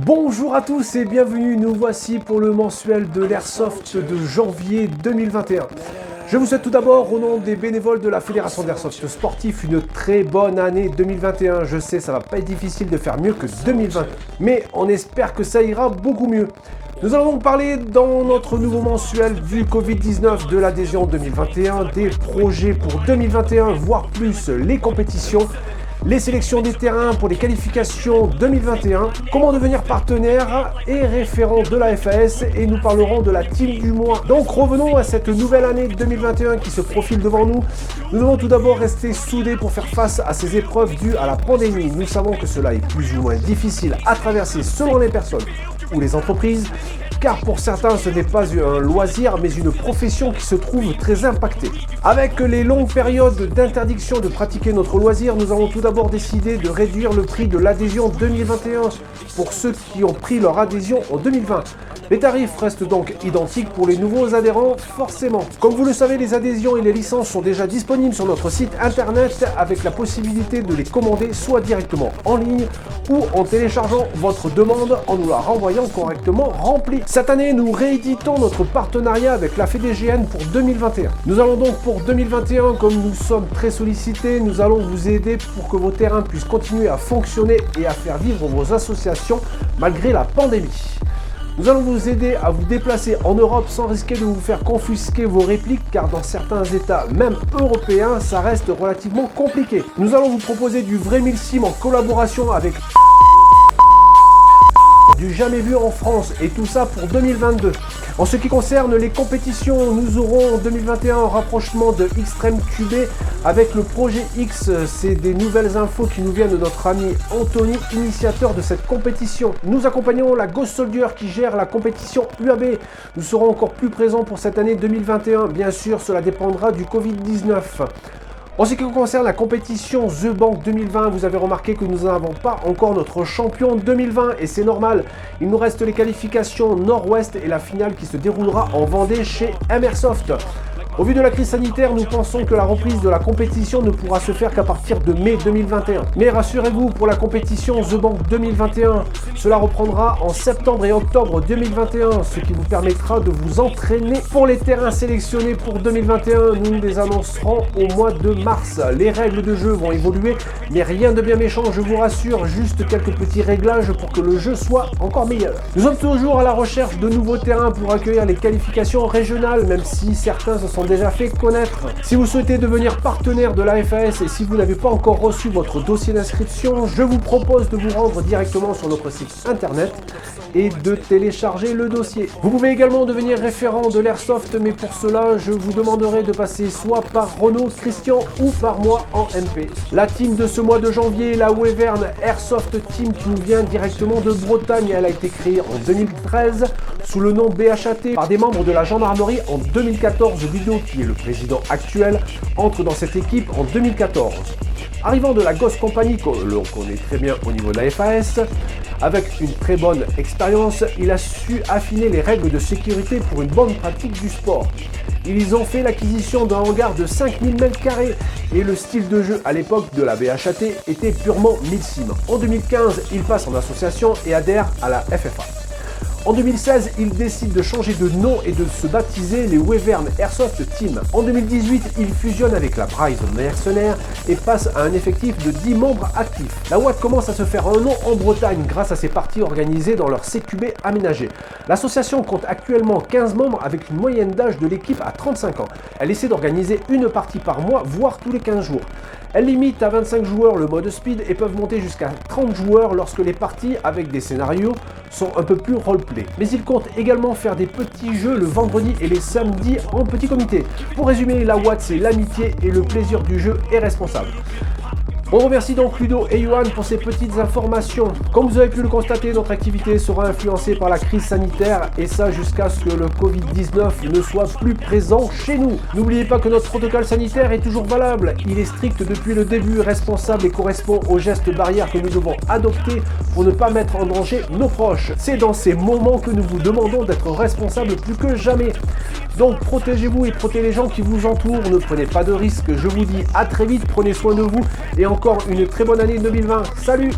Bonjour à tous et bienvenue, nous voici pour le mensuel de l'Airsoft de janvier 2021. Je vous souhaite tout d'abord au nom des bénévoles de la Fédération d'Airsoft Sportif une très bonne année 2021. Je sais, ça va pas être difficile de faire mieux que 2020, mais on espère que ça ira beaucoup mieux. Nous allons donc parler dans notre nouveau mensuel du Covid-19, de l'adhésion 2021, des projets pour 2021, voire plus les compétitions, les sélections des terrains pour les qualifications 2021, comment devenir partenaire et référent de la FAS, et nous parlerons de la team du mois. Donc revenons à cette nouvelle année 2021 qui se profile devant nous. Nous devons tout d'abord rester soudés pour faire face à ces épreuves dues à la pandémie. Nous savons que cela est plus ou moins difficile à traverser selon les personnes ou les entreprises, car pour certains ce n'est pas un loisir mais une profession qui se trouve très impactée. Avec les longues périodes d'interdiction de pratiquer notre loisir, nous avons tout d'abord décidé de réduire le prix de l'adhésion 2021 pour ceux qui ont pris leur adhésion en 2020. Les tarifs restent donc identiques pour les nouveaux adhérents, forcément. Comme vous le savez, les adhésions et les licences sont déjà disponibles sur notre site internet avec la possibilité de les commander soit directement en ligne ou en téléchargeant votre demande en nous la renvoyant correctement remplie. Cette année, nous rééditons notre partenariat avec la FEDGN pour 2021. Nous allons donc pour 2021, comme nous sommes très sollicités, nous allons vous aider pour que vos terrains puissent continuer à fonctionner et à faire vivre vos associations malgré la pandémie. Nous allons vous aider à vous déplacer en Europe sans risquer de vous faire confisquer vos répliques, car dans certains États, même européens, ça reste relativement compliqué. Nous allons vous proposer du vrai milsim en collaboration avec du jamais vu en France, et tout ça pour 2022. En ce qui concerne les compétitions, nous aurons en 2021 un rapprochement de Xtreme QB avec le projet X. C'est des nouvelles infos qui nous viennent de notre ami Anthony, initiateur de cette compétition. Nous accompagnons la Ghost Soldier qui gère la compétition UAB. Nous serons encore plus présents pour cette année 2021. Bien sûr, cela dépendra du Covid-19. En ce qui concerne la compétition The Bank 2020, vous avez remarqué que nous n'avons pas encore notre champion 2020 et c'est normal. Il nous reste les qualifications Nord-Ouest et la finale qui se déroulera en Vendée chez Airsoft. Au vu de la crise sanitaire, nous pensons que la reprise de la compétition ne pourra se faire qu'à partir de mai 2021. Mais rassurez-vous, pour la compétition The Bank 2021, cela reprendra en septembre et octobre 2021, ce qui vous permettra de vous entraîner. Pour les terrains sélectionnés pour 2021, nous les annoncerons au mois de mars. Les règles de jeu vont évoluer, mais rien de bien méchant, je vous rassure, juste quelques petits réglages pour que le jeu soit encore meilleur. Nous sommes toujours à la recherche de nouveaux terrains pour accueillir les qualifications régionales, même si certains se sont déjà fait connaître. Si vous souhaitez devenir partenaire de la FAS et si vous n'avez pas encore reçu votre dossier d'inscription, je vous propose de vous rendre directement sur notre site internet et de télécharger le dossier. Vous pouvez également devenir référent de l'Airsoft, mais pour cela, je vous demanderai de passer soit par Renaud, Christian ou par moi en MP. La team de ce mois de janvier, la Wyvern Airsoft Team qui nous vient directement de Bretagne, elle a été créée en 2013 sous le nom BHAT par des membres de la gendarmerie en 2014. Ludo, qui est le président actuel, entre dans cette équipe en 2014. Arrivant de la Ghost Company, que l'on connaît très bien au niveau de la FAS, avec une très bonne expérience, il a su affiner les règles de sécurité pour une bonne pratique du sport. Ils ont fait l'acquisition d'un hangar de 5000 m² et le style de jeu à l'époque de la BHAT était purement milsim. En 2015, il passe en association et adhère à la FFA. En 2016, il décide de changer de nom et de se baptiser les Wyvern Airsoft Team. En 2018, il fusionne avec la Bryce Mercenaires et passe à un effectif de 10 membres actifs. La WAT commence à se faire un nom en Bretagne grâce à ses parties organisées dans leur CQB aménagé. L'association compte actuellement 15 membres avec une moyenne d'âge de l'équipe à 35 ans. Elle essaie d'organiser une partie par mois, voire tous les 15 jours. Elle limite à 25 joueurs le mode speed et peuvent monter jusqu'à 30 joueurs lorsque les parties avec des scénarios sont un peu plus roleplay. Mais ils comptent également faire des petits jeux le vendredi et les samedis en petit comité. Pour résumer, la WAT c'est l'amitié et le plaisir du jeu est responsable. On remercie donc Ludo et Johan pour ces petites informations. Comme vous avez pu le constater, notre activité sera influencée par la crise sanitaire et ça jusqu'à ce que le Covid-19 ne soit plus présent chez nous. N'oubliez pas que notre protocole sanitaire est toujours valable. Il est strict depuis le début, responsable et correspond aux gestes barrières que nous devons adopter pour ne pas mettre en danger nos proches. C'est dans ces moments que nous vous demandons d'être responsables plus que jamais. Donc protégez-vous et protégez les gens qui vous entourent, ne prenez pas de risques. Je vous dis à très vite, prenez soin de vous et encore une très bonne année 2020. Salut!